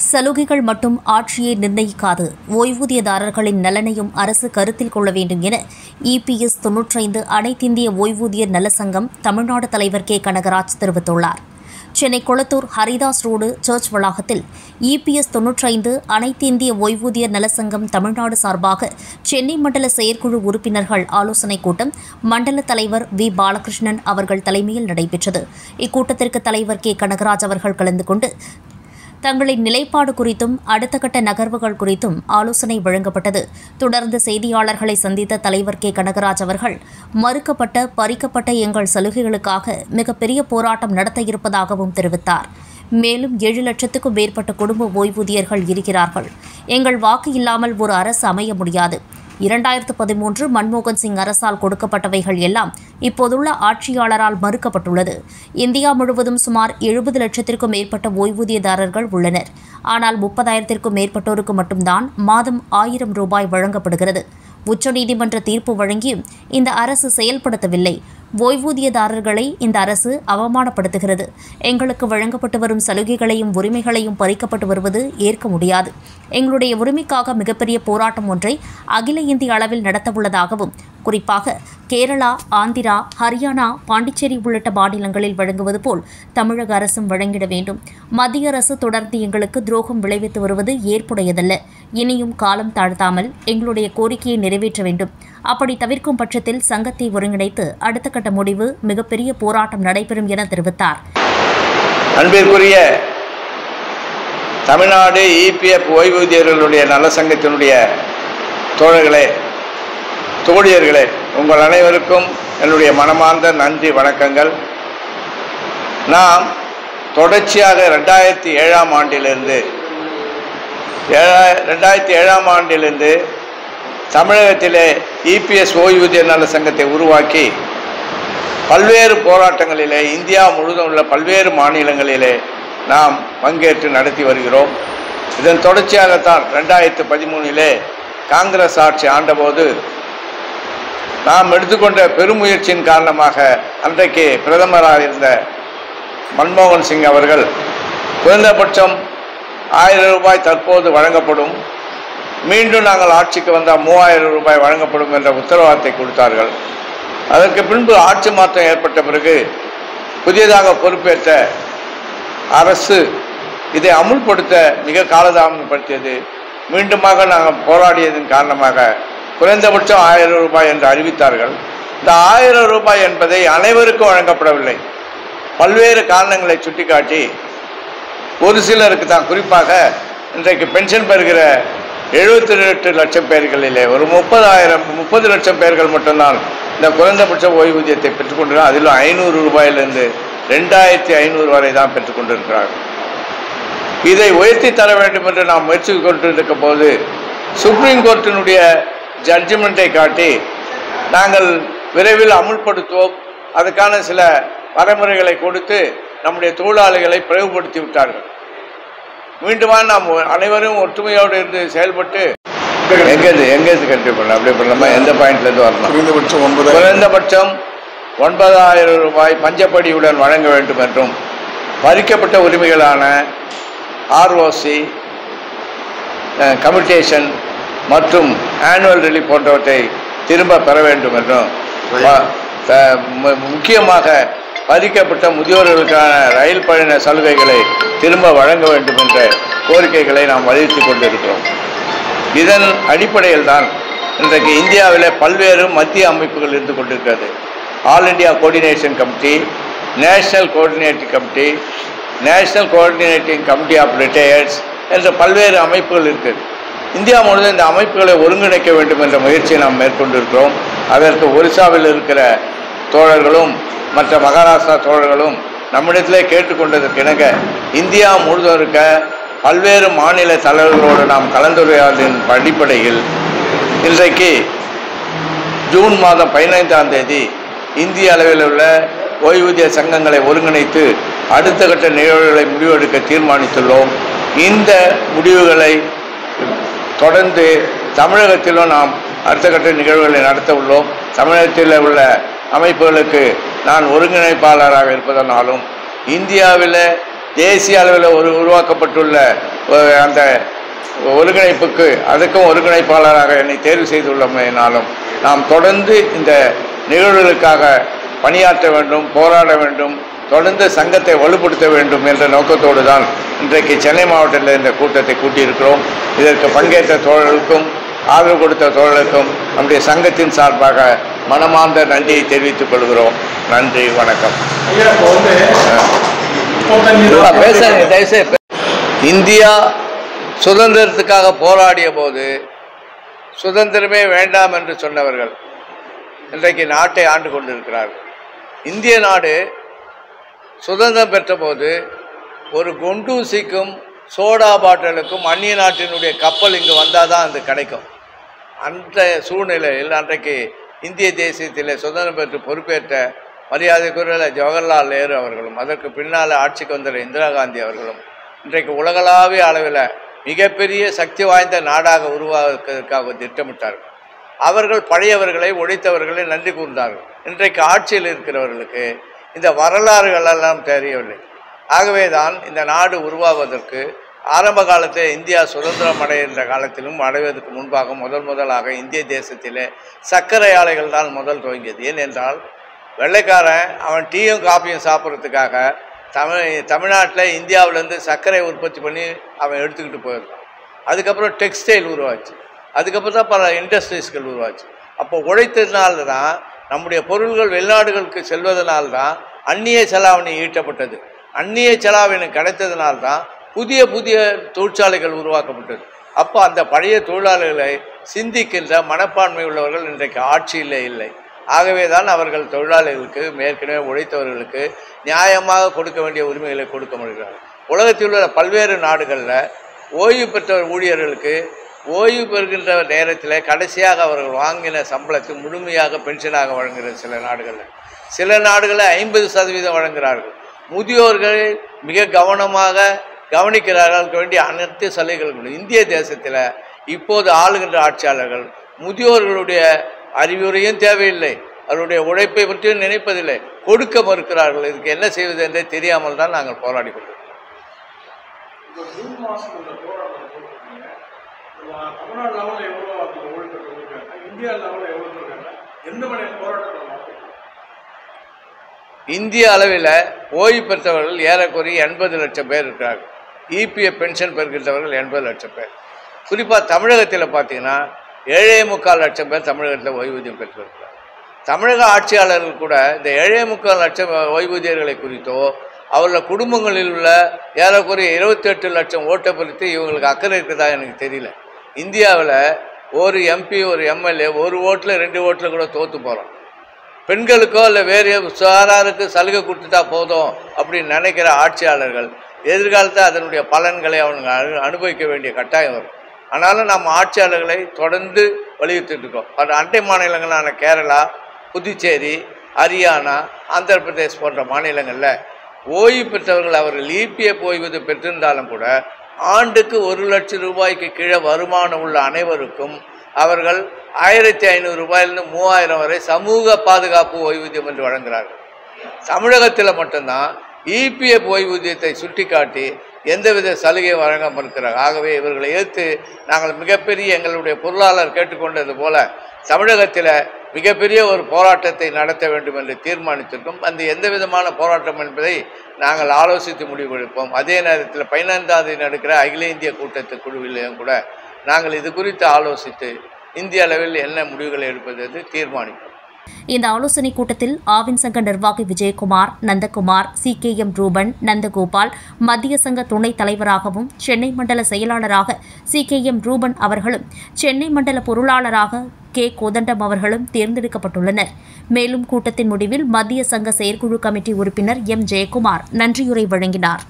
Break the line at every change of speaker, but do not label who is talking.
சலுகைகள் மட்டும் ஆட்சியை நிர்ணயிக்காது, ஓய்வூதியதாரர்களின் நலனையும் அரசு கருத்தில் கொள்ள வேண்டும் என இபிஎஸ் 95 அனைத்திந்திய ஓய்வூதியர் நல சங்கம் தமிழ்நாடு தலைவர் கே. கனகராஜ் தெரிவித்துள்ளார். சென்னை கொளத்தூர் ஹரிதாஸ் ரோடு சர்ச் வளாகத்தில் இபிஎஸ் 95 அனைத்து இந்திய ஓய்வூதியர் நலசங்கம் தமிழ்நாடு சார்பாக சென்னை மண்டல செயற்குழு உறுப்பினர்கள் ஆலோசனைக் கூட்டம் மண்டல தலைவர் வி. பாலகிருஷ்ணன் அவர்கள் தலைமையில் நடைபெற்றது. இக்கூட்டத்திற்கு தலைவர் கே. கனகராஜ் அவர்கள் கலந்து கொண்டு தங்களின் நிலைப்பாடு குறித்தும் அடுத்த கட்ட நகர்வுகள் குறித்தும் ஆலோசனை வழங்கப்பட்டது. தொடர்ந்து செய்தியாளர்களை சந்தித்த தலைவர் கே. கனகராஜ் அவர்கள் மறுக்கப்பட்ட பறிக்கப்பட்ட எங்கள் சலுகைகளுக்காக மிகப்பெரிய போராட்டம் நடத்த இருப்பதாகவும் தெரிவித்தார். மேலும் 7 லட்சத்துக்கும் மேற்பட்ட குடும்ப ஓய்வூதியர்கள் இருக்கிறார்கள். எங்கள் வாக்கு இல்லாமல் ஒரு அரசு அமைய முடியாது. 2013 மன்மோகன் சிங் அரசால் கொடுக்கப்பட்டவைகள் எல்லாம் இப்போதுள்ள ஆட்சியாளரால் மறுக்கப்பட்டுள்ளது. இந்தியா முழுவதும் சுமார் 70 லட்சத்திற்கும் மேற்பட்ட ஓய்வூதியதாரர்கள் உள்ளனர். ஆனால் 30,000த்திற்கும் மேற்பட்டோருக்கு மட்டும்தான் மாதம் 1000 ரூபாய் வழங்கப்படுகிறது. உச்சநீதிமன்ற தீர்ப்பு வழங்கியும் இந்த அரசு செயல்படுத்தவில்லை. ஓய்வூதியதாரர்களை இந்த அரசு அவமானப்படுத்துகிறது. எங்களுக்கு வழங்கப்பட்டு வரும் சலுகைகளையும் உரிமைகளையும் பறிக்கப்பட்டு வருவது ஏற்க முடியாது. எங்களுடைய உரிமைக்காக மிகப்பெரிய போராட்டம் ஒன்றை அகில இந்திய அளவில் நடத்தவுள்ளதாகவும், குறிப்பாக கேரளா, ஆந்திரா, ஹரியானா, பாண்டிச்சேரி உள்ளிட்ட மாநிலங்களில் வழங்குவது போல் தமிழக அரசும் வழங்கிட வேண்டும். மத்திய அரசு தொடர்ந்து எங்களுக்கு துரோகம் விளைவித்து வருவது ஏற்புடையதல்ல. இனியும் காலம் தாழ்த்தாமல் எங்களுடைய கோரிக்கையை நிறைவேற்ற வேண்டும். அப்படி தவிர்க்கும் பட்சத்தில் சங்கத்தை ஒருங்கிணைத்து அடுத்த கட்ட முடிவு மிகப்பெரிய போராட்டம் நடைபெறும் என தெரிவித்தார்.
அன்பிற்குரிய தமிழ்நாடு இபிஎஃப் ஓய்வூதியர்களுடைய நல சங்கத்தினுடைய தோழர்களே, தோழியர்களே, உங்கள் அனைவருக்கும் என்னுடைய மனமார்ந்த நன்றி வணக்கங்கள். நாம் தொடர்ச்சியாக 2007ஆம் ஆண்டிலிருந்து தமிழகத்திலே இபிஎஸ் ஓய்வூதிய நல சங்கத்தை உருவாக்கி பல்வேறு போராட்டங்களிலே இந்தியா முழுவதும் உள்ள பல்வேறு மாநிலங்களிலே நாம் பங்கேற்று நடத்தி வருகிறோம். இதன் தொடர்ச்சியாகத்தான் 2013 காங்கிரஸ் ஆட்சி ஆண்டபோது நாம் எடுத்துக்கொண்ட பெருமுயற்சியின் காரணமாக அன்றைக்கு பிரதமராக இருந்த மன்மோகன் சிங் அவர்கள் குறைந்தபட்சம் 1000 ரூபாய் தற்போது வழங்கப்படும், மீண்டும் நாங்கள் ஆட்சிக்கு வந்தால் 3000 ரூபாய் வழங்கப்படும் என்ற உத்தரவாதத்தை கொடுத்தார்கள். அதற்கு பின்பு ஆட்சி மாற்றம் ஏற்பட்ட பிறகு புதியதாக பொறுப்பேற்ற அரசு இதை அமுல்படுத்த மிக காலதாமதப்படுத்தியது. மீண்டுமாக நாங்கள் போராடியதன் காரணமாக குறைந்தபட்சம் 1000 ரூபாய் என்று அறிவித்தார்கள். இந்த 1000 ரூபாய் என்பதை அனைவருக்கும் வழங்கப்படவில்லை. பல்வேறு காரணங்களை சுட்டிக்காட்டி ஒரு சிலருக்கு தான், குறிப்பாக இன்றைக்கு பென்ஷன் பெறுகிற 78 லட்சம் பேர்களிலே ஒரு 30 லட்சம் பேர்கள் மட்டும்தான் இந்த குறைந்தபட்ச ஓய்வூதியத்தை பெற்றுக்கொண்டிருக்கிறார். அதிலும் 500 ரூபாயிலிருந்து 2500 வரை தான் பெற்றுக்கொண்டிருக்கிறார்கள். இதை உயர்த்தி தர வேண்டும் என்று நாம் முயற்சி கொண்டிருக்கும் போது சுப்ரீம் கோர்ட்டினுடைய ஜட்ஜ்மெண்ட்டை காட்டி நாங்கள் விரைவில் அமுல்படுத்துவோம், அதுக்கான சில வரைமுறைகளை கொடுத்து நம்முடைய தொழிலாளிகளை பிளவுபடுத்தி விட்டார்கள். மீண்டுமா நாம் அனைவரும் ஒற்றுமையோடு இருந்து செயல்பட்டு எங்கேருந்து கண்டிப்பாக பண்ணலாம், அப்படி பண்ணலாமா, எந்த பாயிண்ட்லேருந்து வரணும்? குறைந்தபட்சம் 9000 ரூபாய் பஞ்சப்படியுடன் வழங்க வேண்டும் என்றும், பறிக்கப்பட்ட உரிமைகளான ஆர்ஓசி, கம்யூட்டேஷன் மற்றும் ஆனுவல் ரிலீஃப் போன்றவற்றை திரும்ப பெற வேண்டும் என்றும், முக்கியமாக பறிக்கப்பட்ட முதியோர்களுக்கான ரயில் பயண சலுகைகளை திரும்ப வழங்க வேண்டும் என்ற கோரிக்கைகளை நாம் வலியுறுத்தி கொண்டிருக்கிறோம். இதன் அடிப்படையில் தான் இன்றைக்கு இந்தியாவில் பல்வேறு மத்திய அமைப்புகள் இருந்து கொண்டிருக்கிறது. All India coordination committee, national coordinating committee, national coordinating committee of retireds என்ற பல்வேறு அமைப்புகள் இருக்குது. இந்தியா முழுவதும் இந்த அமைப்புகளை ஒருங்கிணைக்க வேண்டும் என்ற முயற்சியை நாம் மேற்கொண்டிருக்கிறோம். அதற்கு ஒரிசாவில் இருக்கிற தோழர்களும் மற்ற மகாராஷ்டிரா தோழர்களும் நம்மிடத்திலே கேட்டுக்கொண்டதற்கு இணங்க இந்தியா முழுவதும் இருக்க பல்வேறு மாநில தலைவர்களோடு நாம் கலந்துரையாடலின் அடிப்படையில் இன்றைக்கு ஜூன் மாதம் 15ஆம் தேதி இந்திய அளவில் உள்ள ஓய்வூதிய சங்கங்களை ஒருங்கிணைத்து அடுத்த கட்ட நிகழ்வுகளை முடிவெடுக்க தீர்மானித்துள்ளோம். இந்த முடிவுகளை தொடர்ந்து தமிழகத்திலும் நாம் அடுத்த கட்ட நிகழ்வுகளை நடத்த உள்ளோம். தமிழகத்தில் உள்ள அமைப்புகளுக்கு நான் ஒருங்கிணைப்பாளராக இருப்பதனாலும் இந்தியாவில் தேசிய அளவில் உருவாக்கப்பட்டுள்ள அந்த ஒருங்கிணைப்புக்கு அதுக்கும் ஒருங்கிணைப்பாளராக என்னை தேர்வு செய்துள்ளமையினாலும் நாம் தொடர்ந்து இந்த நிகழ்வுகளுக்காக பணியாற்ற வேண்டும், போராட வேண்டும், தொடர்ந்து சங்கத்தை வலுப்படுத்த வேண்டும் என்ற நோக்கத்தோடு தான் இன்றைக்கு சென்னை மாவட்டத்தில் இந்த கூட்டத்தை கூட்டியிருக்கிறோம். இதற்கு பங்கேற்ற தோழர்களுக்கும் ஆதரவு கொடுத்த தோழர்களுக்கும் நம்முடைய சங்கத்தின் சார்பாக மனமார்ந்த நன்றியை தெரிவித்துக் கொள்கிறோம். நன்றி, வணக்கம். இந்தியா சுதந்திரத்துக்காக போராடிய போது சுதந்திரமே வேண்டாம் என்று சொன்னவர்கள் இன்றைக்கு நாட்டை ஆண்டு கொண்டிருக்கிறார்கள். இந்திய நாடு சுதந்திரம் பெற்ற போது ஒரு குண்டூசிக்கும் சோடா பாட்டிலுக்கும் அந்நிய நாட்டினுடைய கப்பல் இங்கு வந்தால் தான் அது கிடைக்கும். அந்த சூழ்நிலையில் அன்றைக்கு இந்திய தேசியத்தில் சுதந்திரம் பெற்று பொறுப்பேற்ற மரியாதைக்குரிய ஜவஹர்லால் நேரு அவர்களும் அதற்கு பின்னால் ஆட்சிக்கு வந்த இந்திரா காந்தி அவர்களும் இன்றைக்கு உலகளாவிய அளவில் மிகப்பெரிய சக்தி வாய்ந்த நாடாக உருவாக்குவதற்காக திட்டமிட்டார்கள். அவர்கள் பழையவர்களை ஒழித்தவர்களை நன்றி கூர்ந்தார்கள். இன்றைக்கு ஆட்சியில் இருக்கிறவர்களுக்கு இந்த வரலாறுகள் எல்லாம் தெரியவில்லை. ஆகவே தான் இந்த நாடு உருவாவதற்கு ஆரம்ப காலத்தில் இந்தியா சுதந்திரம் அடைகின்ற காலத்திலும் அடைவதற்கு முன்பாக முதலாக இந்திய தேசத்திலே சர்க்கரை ஆலைகள் தான் முதல் துவங்கியது. ஏனென்றால் வெள்ளைக்காரன் அவன் டீயும் காப்பியும் சாப்பிட்றதுக்காக தமிழ்நாட்டில் இந்தியாவிலேருந்து சர்க்கரை உற்பத்தி பண்ணி அவன் எடுத்துக்கிட்டு போயிருந்தான். அதுக்கப்புறம் டெக்ஸ்டைல் உருவாச்சு, அதுக்கப்புறம் தான் பல இண்டஸ்ட்ரீஸ்கள் உருவாச்சு. அப்போ உழைத்ததுனால தான் நம்முடைய பொருள்கள் வெளிநாடுகளுக்கு செல்வதனால்தான் அந்நிய செலாவணி ஈட்டப்பட்டது. அந்நிய செலாவணி கிடைத்ததுனால்தான் புதிய தொழிற்சாலைகள் உருவாக்கப்பட்டது. அப்போ அந்த பழைய தொழிலாளர்களை சிந்திக்கின்ற மனப்பான்மை உள்ளவர்கள் இன்றைக்கு ஆட்சியில் இல்லை. ஆகவே தான் அவர்கள் தொழிலாளர்களுக்கு ஏற்கனவே உழைத்தவர்களுக்கு நியாயமாக கொடுக்க வேண்டிய உரிமைகளை கொடுக்க முடிகிறார்கள். உலகத்தில் உள்ள பல்வேறு நாடுகளில் ஓய்வு பெற்ற ஊழியர்களுக்கு ஓய்வு பெறுகின்ற நேரத்தில் கடைசியாக அவர்கள் வாங்கின சம்பளத்தை முழுமையாக பென்ஷனாக வழங்குகிறது. சில நாடுகளில் 50% வழங்குகிறார்கள். முதியோர்களை மிக கவனமாக கவனிக்கிறார்களுக்கு வேண்டிய அனைத்து சலுகைகளும். இந்திய தேசத்தில் இப்போது ஆளுகின்ற ஆட்சியாளர்கள் முதியோர்களுடைய அறிவுரையும் தேவையில்லை, அவருடைய உழைப்பை பற்றியும் நினைப்பதில்லை, கொடுக்க மறுக்கிறார்கள். இதுக்கு என்ன செய்வது என்றே தெரியாமல் தான் நாங்கள் போராடி கொண்டிருக்கிறோம். இந்திய அளவில் ஓய்வு பெற்றவர்கள் ஏறக்குறைய 80 லட்சம் பேர் இருக்கிறார்கள். இபிஎஃப் பென்ஷன் பெறுகின்றவர்கள் 80 லட்சம் பேர். குறிப்பாக தமிழகத்தில் பார்த்தீங்கன்னா 7.25 லட்சம் பேர் தமிழகத்தில் ஓய்வூதியம் பெற்றிருக்கிறார். தமிழக ஆட்சியாளர்கள் கூட இந்த 7.25 லட்சம் ஓய்வூதியர்களை குறித்தோ அவர்கள் குடும்பங்களில் உள்ள ஏறக்குறைய 28 லட்சம் ஓட்டை குறித்து இவங்களுக்கு அக்கறை இருக்குதா எனக்கு தெரியல. இந்தியாவில் ஒரு எம்பி ஒரு எம்எல்ஏ ஒரு ஓட்டில் 2 ஓட்டில் கூட தோற்று போகிறோம். பெண்களுக்கோ இல்லை வேறு சாராருக்கு சலுகை கொடுத்துட்டா போதும் அப்படின்னு நினைக்கிற ஆட்சியாளர்கள் எதிர்காலத்தில் அதனுடைய பலன்களை அவங்க அனுபவிக்க வேண்டிய கட்டாயம் வரும். ஆனாலும் நம்ம ஆட்சியாளர்களை தொடர்ந்து வலியுறுத்திட்டு இருக்கோம். பல அண்டை மாநிலங்களான கேரளா, புதுச்சேரி, ஹரியானா, ஆந்திர பிரதேஷ் போன்ற மாநிலங்களில் ஓய்வு பெற்றவர்கள் அவர்கள் இபிஎஃப் ஓய்வூதியம் பெற்றிருந்தாலும் கூட ஆண்டுக்கு 1 லட்சம் ரூபாய்க்கு கீழே வருமானம் உள்ள அனைவருக்கும் அவர்கள் 1500 ரூபாயிலிருந்து 3000 வரை சமூக பாதுகாப்பு ஓய்வூதியம் என்று வழங்குகிறார்கள். தமிழகத்தில் மட்டும்தான் இபிஎஃப் ஓய்வூதியத்தை சுட்டிக்காட்டி எந்தவித சலுகையும் வழங்க மறுக்கிறார். ஆகவே இவர்களை எதிர்த்து நாங்கள் மிகப்பெரிய எங்களுடைய பொருளாளர் கேட்டுக்கொண்டது போல தமிழகத்தில் மிகப்பெரிய ஒரு போராட்டத்தை நடத்த வேண்டும் என்று தீர்மானித்திருக்கோம். அந்த எந்த விதமான போராட்டம் என்பதை நாங்கள் ஆலோசித்து முடிவெடுப்போம். அதே நேரத்தில் 15ஆம் தேதி நடக்கிற அகில இந்திய கூட்டத்து குழுவிலையும் கூட நாங்கள் இது குறித்து ஆலோசித்து இந்திய அளவில் என்ன முடிவுகளை எடுப்பது என்று தீர்மானிப்போம்.
இந்த ஆலோசனைக் கூட்டத்தில் ஆவின் சங்க நிர்வாகி விஜயகுமார், நந்தகுமார், CKM ரூபன், நந்தகோபால், மத்திய சங்க துணைத் தலைவராகவும் சென்னை மண்டல செயலாளராக CKM ரூபன் அவர்களும், சென்னை மண்டல பொருளாளராக K கோதண்டம் அவர்களும் தேர்ந்தெடுக்கப்பட்டுள்ளனர். மேலும் கூட்டத்தின் முடிவில் மத்திய சங்க செயற்குழு கமிட்டி உறுப்பினர் M ஜெயக்குமார் நன்றியுரை வழங்கினார்.